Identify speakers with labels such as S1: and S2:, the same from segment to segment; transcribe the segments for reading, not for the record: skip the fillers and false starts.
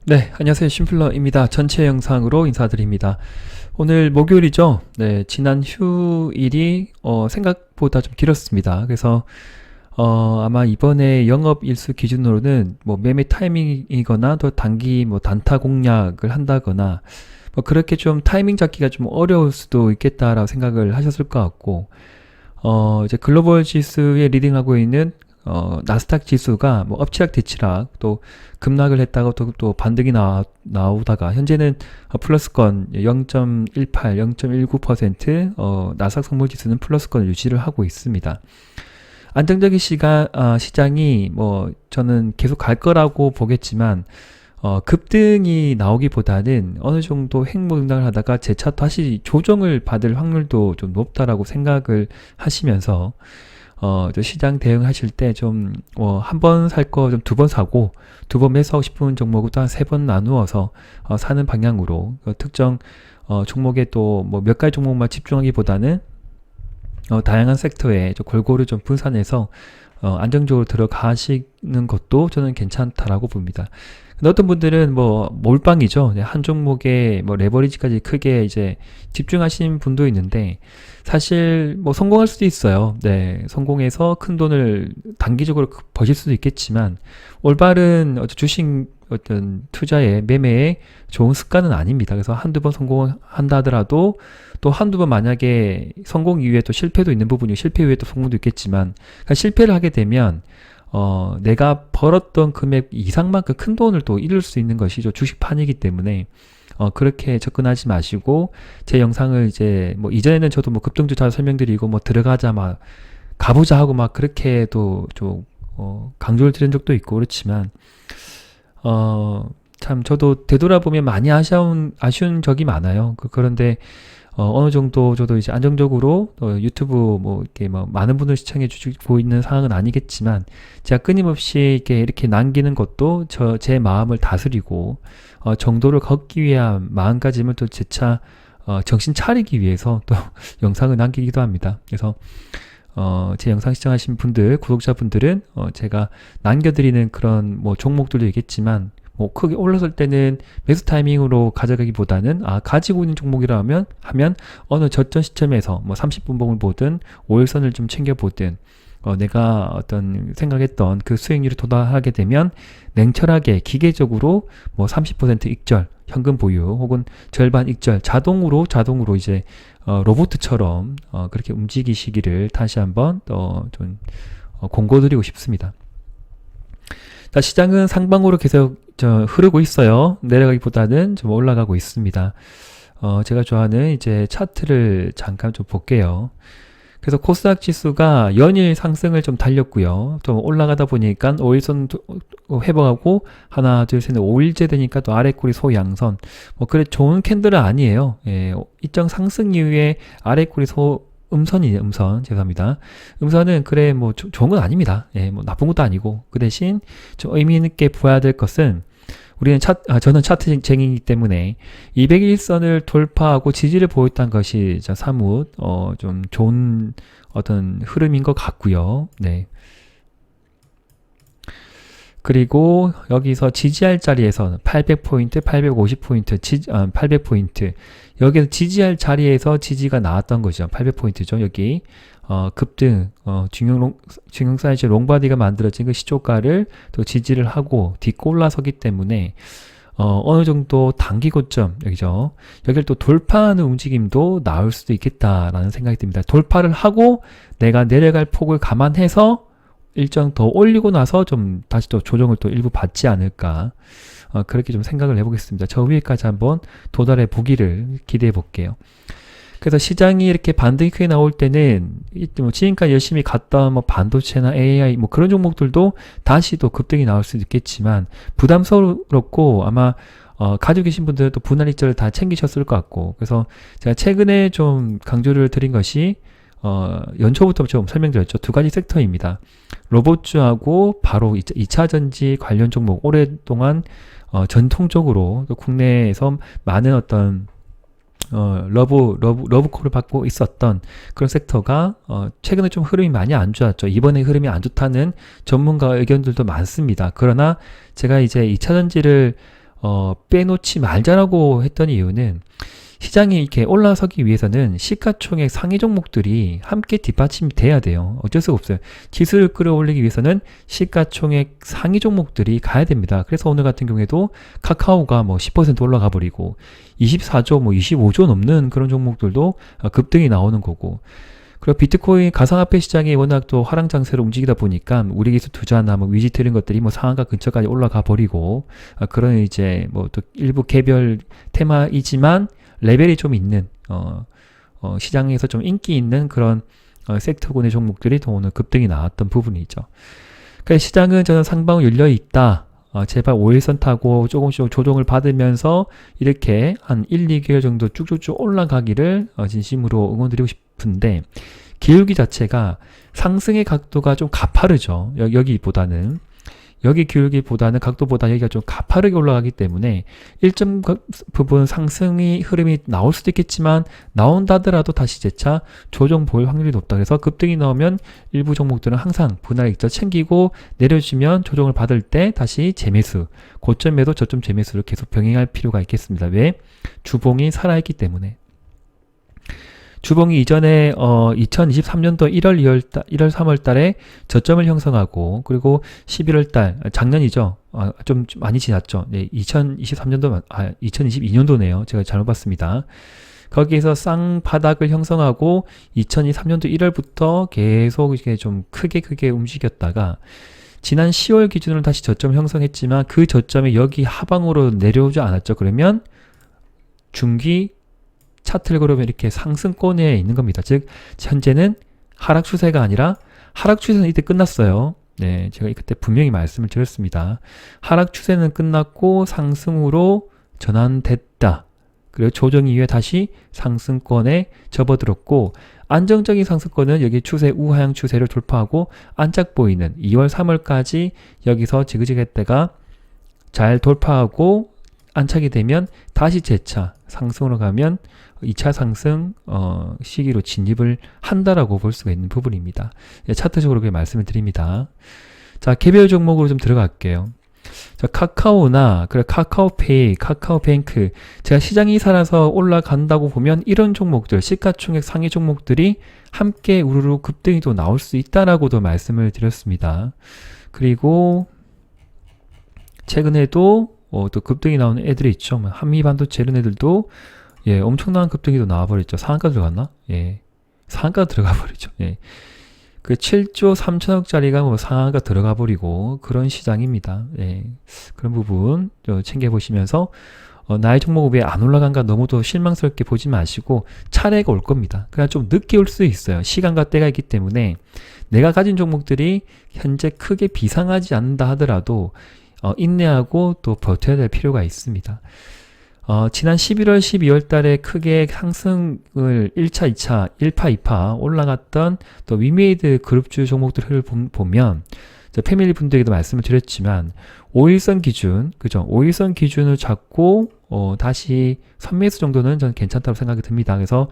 S1: 네, 안녕하세요. 심플러입니다. 전체 영상으로 인사드립니다. 오늘 목요일이죠. 네, 지난 휴일이 생각보다 좀 길었습니다. 그래서 아마 이번에 영업일수 기준으로는 뭐 매매 타이밍이거나 또 단기 뭐 단타 공략을 한다거나 뭐 그렇게 좀 타이밍 잡기가 좀 어려울 수도 있겠다라고 생각을 하셨을 것 같고 이제 글로벌 지수에 리딩하고 있는 나스닥 지수가 뭐 엎치락 뒤치락 또 급락을 했다가 또 반등이 나오다가 현재는 플러스권 0.18, 0.19% 나스닥 선물 지수는 플러스권을 유지를 하고 있습니다. 안정적인 시장이 뭐 저는 계속 갈 거라고 보겠지만 급등이 나오기보다는 어느 정도 횡보등락을 하다가 재차 다시 조정을 받을 확률도 좀 높다라고 생각을 하시면서 저 시장 대응하실 때 좀, 한 번 살 거 좀 두 번 사고, 두 번 매수하고 싶은 종목을 또 한 세 번 나누어서, 사는 방향으로, 특정, 종목에 또 뭐 몇 가지 종목만 집중하기보다는, 다양한 섹터에 좀 골고루 좀 분산해서, 안정적으로 들어가시는 것도 저는 괜찮다라고 봅니다. 근데 어떤 분들은 뭐 몰빵이죠. 한 종목에 뭐 레버리지까지 크게 이제 집중하신 분도 있는데 사실 뭐 성공할 수도 있어요. 네, 성공해서 큰 돈을 단기적으로 버실 수도 있겠지만 올바른 주식 어떤 투자에 매매에 좋은 습관은 아닙니다. 그래서 한두 번 성공한다 하더라도 또 한두 번 만약에 성공 이후에 또 실패도 있는 부분이 실패 이후에 또 성공도 있겠지만 그러니까 실패를 하게 되면 내가 벌었던 금액 이상만큼 큰 돈을 또 잃을 수 있는 것이죠. 주식판이기 때문에 그렇게 접근하지 마시고 제 영상을 이제 뭐 이전에는 저도 뭐 급등주차 설명드리고 뭐 들어가자 막 가보자 하고 막 그렇게도 좀 강조를 드린 적도 있고 그렇지만 참 저도 되돌아보면 많이 아쉬운 적이 많아요. 그런데 어느 정도 저도 이제 안정적으로 유튜브 뭐 이렇게 뭐 많은 분들 시청해 주시고 있는 상황은 아니겠지만 제가 끊임없이 이렇게 남기는 것도 제 마음을 다스리고 정도를 걷기 위한 마음가짐을 또 재차 정신 차리기 위해서 또 영상을 남기기도 합니다. 그래서 제 영상 시청하신 분들, 구독자분들은 제가 남겨드리는 그런 뭐 종목들도 있겠지만 뭐 크게 올랐을 때는 매수 타이밍으로 가져가기보다는 가지고 있는 종목이라면 하면 어느 저점 시점에서 뭐 30분봉을 보든 5일선을 좀 챙겨보든 내가 어떤 생각했던 그 수익률에 도달하게 되면 냉철하게 기계적으로 뭐 30% 익절 현금 보유 혹은 절반 익절 자동으로 이제 로봇처럼 그렇게 움직이시기를 다시 한번 좀 공고드리고 싶습니다. 자, 시장은 상방으로 계속 흐르고 있어요. 내려가기보다는 좀 올라가고 있습니다. 제가 좋아하는 이제 차트를 잠깐 좀 볼게요. 그래서 코스닥 지수가 연일 상승을 좀 달렸고요. 좀 올라가다 보니까 5일선 회복하고 하나, 둘, 셋, 넷, 5일째 되니까 또 아래 꼬리 소양선. 뭐 그래 좋은 캔들은 아니에요. 예, 일정 상승 이후에 아래 꼬리 음선, 죄송합니다. 음선은 그래 뭐 좋은 건 아닙니다. 예, 뭐 나쁜 것도 아니고 그 대신 좀 의미 있게 보아야 될 것은 우리는 저는 차트쟁이기 때문에 201선을 돌파하고 지지를 보였다는 것이 사뭇 좀 좋은 어떤 흐름인 것 같고요. 네. 그리고 여기서 지지할 자리에서는 800포인트, 850포인트, 800포인트 여기서 지지할 자리에서 지지가 나왔던 거죠. 800포인트죠. 여기 급등 중형 사이즈 롱바디가 만들어진 그 시초가를 또 지지를 하고 딛고 올라서기 때문에 어느 정도 단기 고점 여기죠. 여기를 또 돌파하는 움직임도 나올 수도 있겠다라는 생각이 듭니다. 돌파를 하고 내가 내려갈 폭을 감안해서 일정 더 올리고 나서 좀 다시 또 조정을 또 일부 받지 않을까 그렇게 좀 생각을 해보겠습니다. 저 위에까지 한번 도달해 보기를 기대해 볼게요. 그래서 시장이 이렇게 반등이 크게 나올 때는 뭐 지금까지 열심히 갔던 뭐 반도체나 AI 뭐 그런 종목들도 다시 또 급등이 나올 수도 있겠지만 부담스럽고 아마 가지고 계신 분들은 또 분할 익절을 다 챙기셨을 것 같고 그래서 제가 최근에 좀 강조를 드린 것이 연초부터 좀 설명드렸죠. 두 가지 섹터입니다. 로봇주하고 바로 2차전지 관련 종목 오랫동안 전통적으로 국내에서 많은 어떤 러브콜을 받고 있었던 그런 섹터가 최근에 좀 흐름이 많이 안 좋았죠. 이번에 흐름이 안 좋다는 전문가 의견들도 많습니다. 그러나 제가 이제 2차전지를 빼놓지 말자라고 했던 이유는 시장이 이렇게 올라서기 위해서는 시가총액 상위 종목들이 함께 뒷받침이 돼야 돼요. 어쩔 수가 없어요. 지수를 끌어올리기 위해서는 시가총액 상위 종목들이 가야 됩니다. 그래서 오늘 같은 경우에도 카카오가 뭐 10% 올라가 버리고 24조, 뭐 25조 넘는 그런 종목들도 급등이 나오는 거고, 그리고 비트코인 가상화폐 시장이 워낙 또 하락장세로 움직이다 보니까 우리 기술 투자나 뭐 위지트 이런 것들이 뭐 상한가 근처까지 올라가 버리고, 그런 이제 뭐 또 일부 개별 테마이지만 레벨이 좀 있는 시장에서 좀 인기 있는 그런 섹터군의 종목들이 더 오늘 급등이 나왔던 부분이죠. 그래서 시장은 저는 상방울 열려 있다. 제발 5일선 타고 조금씩 조정을 받으면서 이렇게 한 1, 2개월 정도 쭉쭉쭉 올라가기를 진심으로 응원드리고 싶은데, 기울기 자체가 상승의 각도가 좀 가파르죠. 여기 기울기보다는 각도보다 여기가 좀 가파르게 올라가기 때문에 일정 부분 상승의 흐름이 나올 수도 있겠지만, 나온다 하더라도 다시 재차 조정 보일 확률이 높다. 그래서 급등이 나오면 일부 종목들은 항상 분할 익절 챙기고, 내려주면 조정을 받을 때 다시 재매수, 고점에도 저점 재매수를 계속 병행할 필요가 있겠습니다. 왜? 주봉이 살아있기 때문에. 주봉이 이전에 2023년도 1월 3월 달에 저점을 형성하고, 그리고 11월 달, 작년이죠. 좀 많이 지났죠. 네, 2022년도네요. 제가 잘못 봤습니다. 거기에서 쌍바닥을 형성하고 2023년도 1월부터 계속 이게 좀 크게 움직였다가 지난 10월 기준으로 다시 저점 형성했지만 그 저점이 여기 하방으로 내려오지 않았죠. 그러면 중기 차트를 그러면 이렇게 상승권에 있는 겁니다. 즉 현재는 하락 추세가 아니라, 하락 추세는 이때 끝났어요. 네, 제가 그때 분명히 말씀을 드렸습니다. 하락 추세는 끝났고 상승으로 전환됐다. 그리고 조정 이후에 다시 상승권에 접어들었고, 안정적인 상승권은 여기 추세 우하향 추세를 돌파하고 안짝 보이는 2월 3월까지 여기서 지그재그했다가 잘 돌파하고 안착이 되면 다시 재차 상승으로 가면 2차 상승 시기로 진입을 한다라고 볼 수가 있는 부분입니다. 차트적으로 그렇게 말씀을 드립니다. 자, 개별 종목으로 좀 들어갈게요. 자, 카카오나 카카오페이, 카카오뱅크, 제가 시장이 살아서 올라간다고 보면 이런 종목들, 시가총액 상위 종목들이 함께 우르르 급등이 또 나올 수 있다라고도 말씀을 드렸습니다. 그리고 최근에도 또 급등이 나오는 애들이 있죠. 한미반도체 이런 애들도 엄청난 급등이 또 나와버렸죠. 상한가 들어갔나? 상한가 들어가 버리죠. 그 7조 3천억짜리가 뭐 상한가 들어가 버리고 그런 시장입니다. 그런 부분 챙겨보시면서 나의 종목이 왜 안 올라간가 너무도 실망스럽게 보지 마시고 차례가 올 겁니다. 그냥 좀 늦게 올 수 있어요. 시간과 때가 있기 때문에 내가 가진 종목들이 현재 크게 비상하지 않는다 하더라도 인내하고 또 버텨야 될 필요가 있습니다. 지난 11월, 12월 달에 크게 상승을 1차, 2차, 1파, 2파 올라갔던 또 위메이드 그룹주 종목들을 보면, 패밀리 분들에게도 말씀을 드렸지만 5일선 기준, 그죠? 5일선 기준을 잡고 다시 선매수 정도는 저는 괜찮다고 생각이 듭니다. 그래서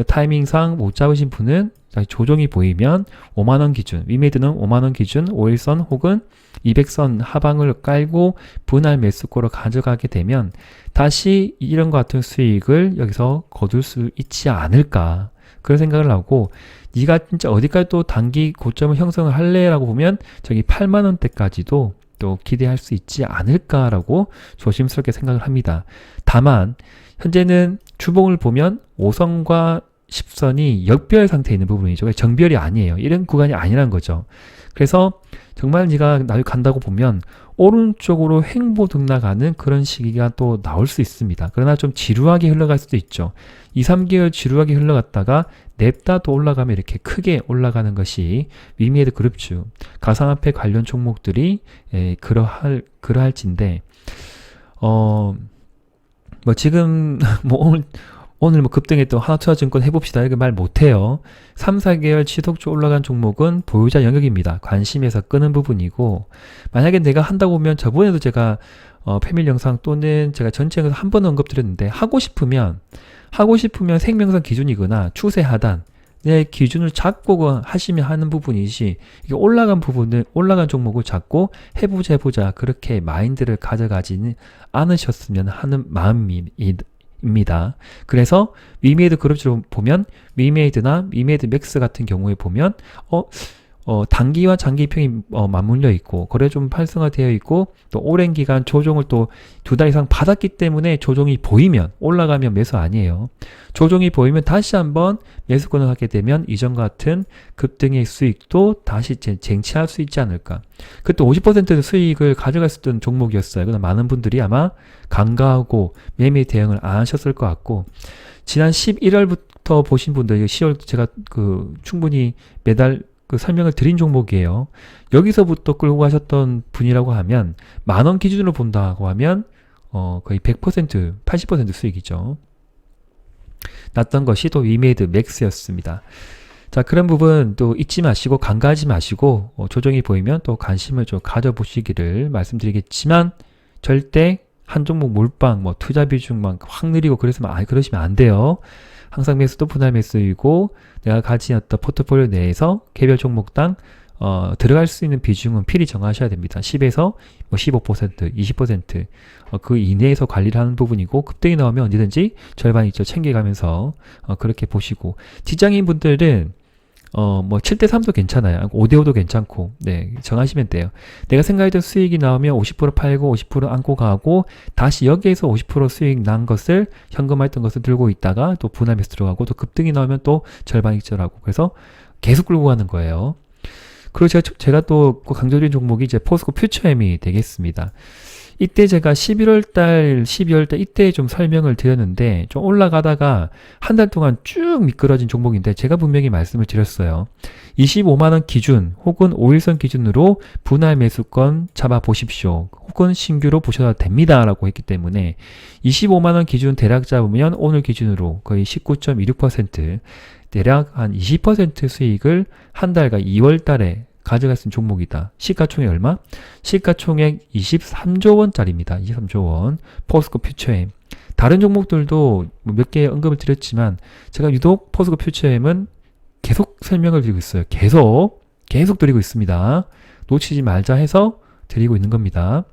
S1: 타이밍상 못 잡으신 분은 조정이 보이면 5만원 기준, 위메이드는 5만원 기준 5일선 혹은 200선 하방을 깔고 분할 매수고로 가져가게 되면 다시 이런 것 같은 수익을 여기서 거둘 수 있지 않을까, 그런 생각을 하고, 네가 진짜 어디까지 또 단기 고점을 형성을 할래? 라고 보면 저기 8만원대까지도 또 기대할 수 있지 않을까라고 조심스럽게 생각을 합니다. 다만 현재는 주봉을 보면 5선과 10선이 역별 상태에 있는 부분이죠. 정별이 아니에요. 이런 구간이 아니란 거죠. 그래서 정말 네가 나를 간다고 보면 오른쪽으로 횡보 등락하는 그런 시기가 또 나올 수 있습니다. 그러나 좀 지루하게 흘러갈 수도 있죠. 2, 3개월 지루하게 흘러갔다가 냅다 또 올라가면 이렇게 크게 올라가는 것이 위미에드 그룹주, 가상화폐 관련 종목들이 그러할진데, 뭐 지금 뭐 오늘 뭐 급등했던 하나투자증권 해봅시다 이렇게 말 못해요. 3, 4개월 지속적으로 올라간 종목은 보유자 영역입니다. 관심에서 끄는 부분이고, 만약에 내가 한다고 보면 저번에도 제가 패밀리 영상 또는 제가 전체 영상 한 번 언급드렸는데, 하고 싶으면 생명선 기준이거나 추세 하단, 내 기준을 잡고 하시면 하는 부분이지, 이게 올라간 종목을 잡고 해보자 그렇게 마인드를 가져가지는 않으셨으면 하는 마음입니다. 그래서 위메이드 그룹으로 보면 위메이드나 위메이드 맥스 같은 경우에 보면 단기와 장기평이 맞물려 있고 거래 좀 활성화되어 있고 또 오랜 기간 조정을 또 2달 이상 받았기 때문에 조정이 보이면 올라가면 매수 아니에요. 조정이 보이면 다시 한번 매수권을 하게 되면 이전 같은 급등의 수익도 다시 쟁취할 수 있지 않을까. 그때 50% 수익을 가져갈 수 있던 종목이었어요. 그러나 많은 분들이 아마 간과하고 매매 대응을 안 하셨을 것 같고, 지난 11월부터 보신 분들, 10월 제가 충분히 매달 설명을 드린 종목이에요. 여기서부터 끌고 가셨던 분이라고 하면 10,000원 기준으로 본다고 하면 거의 100%, 80% 수익이죠. 났던 것이 또 위메이드 맥스였습니다. 자, 그런 부분 또 잊지 마시고 간과하지 마시고 조정이 보이면 또 관심을 좀 가져보시기를 말씀드리겠지만, 절대 한 종목 몰빵, 투자 비중만 확 늘리고 그러시면 안 돼요. 항상 매수도 분할 매수이고 내가 가지었던 포트폴리오 내에서 개별 종목당 들어갈 수 있는 비중은 필히 정하셔야 됩니다. 10에서 15%, 20% 그 이내에서 관리를 하는 부분이고, 급등이 나오면 언제든지 절반 있죠. 챙겨가면서 그렇게 보시고, 직장인 분들은 7대3도 괜찮아요. 5대5도 괜찮고, 네, 정하시면 돼요. 내가 생각했던 수익이 나오면 50% 팔고 50% 안고 가고, 다시 여기에서 50% 수익 난 것을, 현금화했던 것을 들고 있다가 또 분할 매수 들어가고, 또 급등이 나오면 또 절반 익절하고, 그래서 계속 끌고 가는 거예요. 그리고 제가 또 강조드린 종목이 이제 포스코 퓨처엠이 되겠습니다. 이때 제가 12월달 이때 좀 설명을 드렸는데, 좀 올라가다가 한 달 동안 쭉 미끄러진 종목인데, 제가 분명히 말씀을 드렸어요. 25만원 기준 혹은 5일선 기준으로 분할 매수권 잡아보십시오. 혹은 신규로 보셔도 됩니다 라고 했기 때문에, 25만원 기준 대략 잡으면 오늘 기준으로 거의 19.26%, 대략 한 20% 수익을 한 달간 2월달에 가져갈 수 있는 종목이다. 시가총액 얼마? 시가총액 23조 원짜리입니다. 23조 원. 포스코 퓨처엠. 다른 종목들도 몇 개 언급을 드렸지만, 제가 유독 포스코 퓨처엠은 계속 설명을 드리고 있어요. 계속 드리고 있습니다. 놓치지 말자 해서 드리고 있는 겁니다.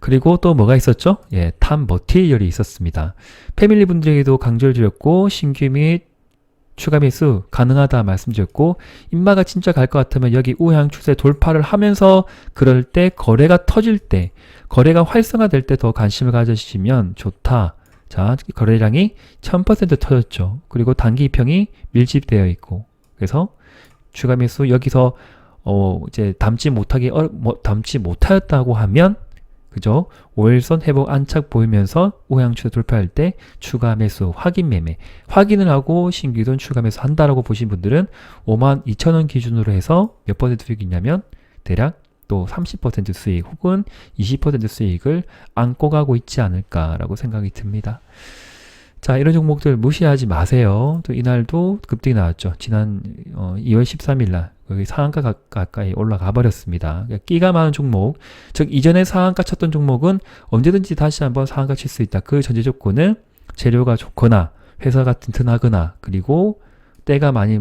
S1: 그리고 또 뭐가 있었죠? 예, 탑 머티리얼이 있었습니다. 패밀리 분들에게도 강조를 드렸고, 신규 및 추가 매수 가능하다 말씀드렸고, 인마가 진짜 갈 것 같으면 여기 우향 추세 돌파를 하면서, 그럴 때 거래가 터질 때, 거래가 활성화될 때 더 관심을 가져주시면 좋다. 자, 거래량이 1000% 터졌죠. 그리고 단기 이평이 밀집되어 있고, 그래서 추가 매수 여기서 이제 담지 못하였다고 하면, 그죠? 5일선 회복 안착 보이면서 우향 추세 돌파할 때 추가 매수, 확인 매매, 확인을 하고 신규 돈 추가 매수 한다라고 보신 분들은 52,000원 기준으로 해서 몇 퍼센트 수익이냐면 대략 또 30% 수익 혹은 20% 수익을 안고 가고 있지 않을까라고 생각이 듭니다. 자, 이런 종목들 무시하지 마세요. 또 이날도 급등이 나왔죠. 지난 2월 13일 날 여기 상한가 가까이 올라가 버렸습니다. 그러니까 끼가 많은 종목, 즉 이전에 상한가 쳤던 종목은 언제든지 다시 한번 상한가 칠 수 있다. 그 전제 조건은 재료가 좋거나 회사가 튼튼하거나, 그리고 때가 많이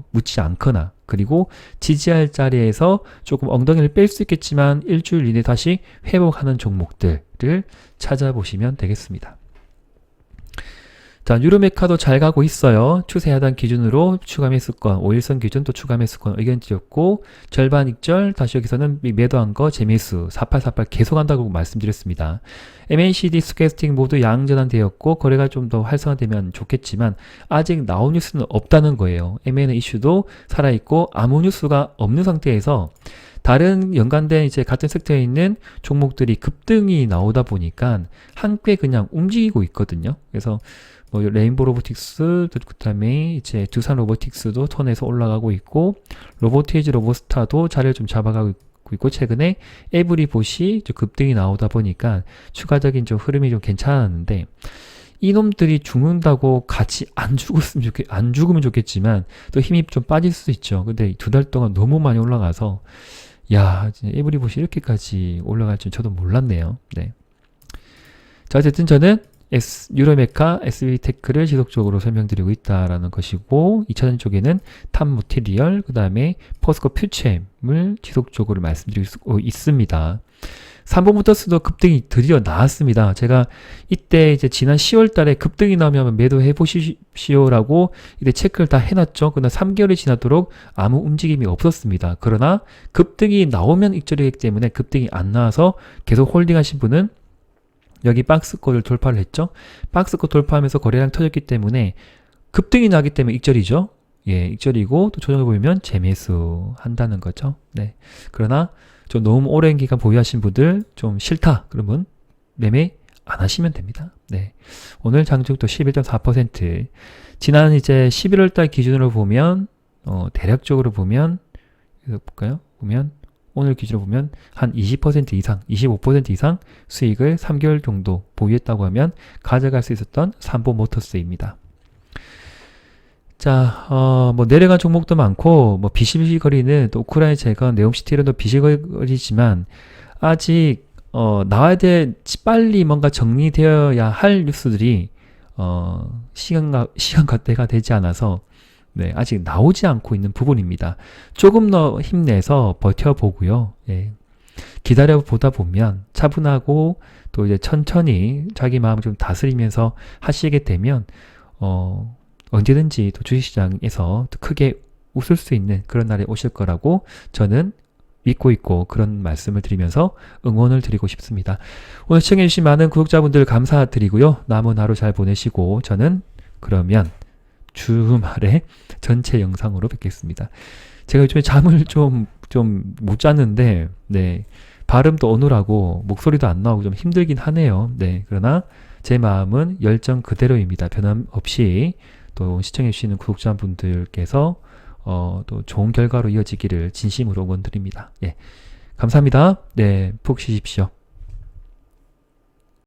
S1: 묻지 않거나, 그리고 지지할 자리에서 조금 엉덩이를 뺄 수 있겠지만 일주일 이내 다시 회복하는 종목들을 찾아보시면 되겠습니다. 자, 유로메카도 잘 가고 있어요. 추세 하단 기준으로 추가 매수권, 5일선 기준 또 추가 매수권 의견 드렸고, 절반 익절, 다시 여기서는 매도한 거 재매수, 4848 계속한다고 말씀드렸습니다. MACD, 스퀘스팅 모두 양전환되었고, 거래가 좀 더 활성화되면 좋겠지만, 아직 나온 뉴스는 없다는 거예요. M&A 이슈도 살아있고, 아무 뉴스가 없는 상태에서, 다른 연관된 이제 같은 섹터에 있는 종목들이 급등이 나오다 보니까 함께 그냥 움직이고 있거든요. 그래서 레인보우 로보틱스, 그 다음에 이제 두산 로보틱스도 턴에서 올라가고 있고, 로보티지 로보스타도 자리를 좀 잡아가고 있고, 최근에 에브리봇이 급등이 나오다 보니까 추가적인 좀 흐름이 좀 괜찮았는데, 이놈들이 죽는다고 같이 안 죽으면 좋겠지만 또 힘이 좀 빠질 수 있죠. 근데 2달 동안 너무 많이 올라가서, 야, 에브리봇이 이렇게까지 올라갈 줄 저도 몰랐네요. 네. 자, 어쨌든 저는 유로메카 SB테크를 지속적으로 설명드리고 있다라는 것이고 2차전 쪽에는 탑모티리얼 그 다음에 포스코 퓨체엠을 지속적으로 말씀드리고 있습니다. 삼보모터스도 급등이 드디어 나왔습니다. 제가 이때 이제 지난 10월 달에 급등이 나오면 매도해 보십시오라고 이때 체크를 다 해놨죠. 그러나 3개월이 지나도록 아무 움직임이 없었습니다. 그러나 급등이 나오면 익절이기 때문에 급등이 안 나와서 계속 홀딩하신 분은 여기 박스권을 돌파를 했죠. 박스권 돌파하면서 거래량 터졌기 때문에 급등이 나기 때문에 익절이죠. 예, 익절이고 또 조정해 보면 재매수 한다는 거죠. 네. 그러나 좀 너무 오랜 기간 보유하신 분들 좀 싫다 그러면 매매 안 하시면 됩니다. 네. 오늘 장중도 11.4%. 지난 이제 11월 달 기준으로 보면 대략적으로 보면 볼까요? 보면 오늘 기준으로 보면 한 20% 이상, 25% 이상 수익을 3개월 정도 보유했다고 하면 가져갈 수 있었던 삼보모터스입니다. 자, 뭐 내려간 종목도 많고 뭐 비실거리는 또 우크라이나 재건, 네옴시티론도 비실거리지만 아직 나와야 될 빨리 뭔가 정리되어야 할 뉴스들이 시간과 때가 되지 않아서 네, 아직 나오지 않고 있는 부분입니다. 조금 더 힘내서 버텨보고요. 예, 기다려보다 보면 차분하고 또 이제 천천히 자기 마음을 좀 다스리면서 하시게 되면 언제든지 또 주식시장에서 또 크게 웃을 수 있는 그런 날이 오실 거라고 저는 믿고 있고 그런 말씀을 드리면서 응원을 드리고 싶습니다. 오늘 시청해주신 많은 구독자분들 감사드리고요. 남은 하루 잘 보내시고 저는 그러면 주말에 전체 영상으로 뵙겠습니다. 제가 요즘에 잠을 좀 못 잤는데 네, 발음도 어눌하고 목소리도 안 나오고 좀 힘들긴 하네요. 네, 그러나 제 마음은 열정 그대로입니다. 변함없이 또 시청해주시는 구독자분들께서 또 좋은 결과로 이어지기를 진심으로 응원드립니다. 예, 감사합니다. 네, 푹 쉬십시오.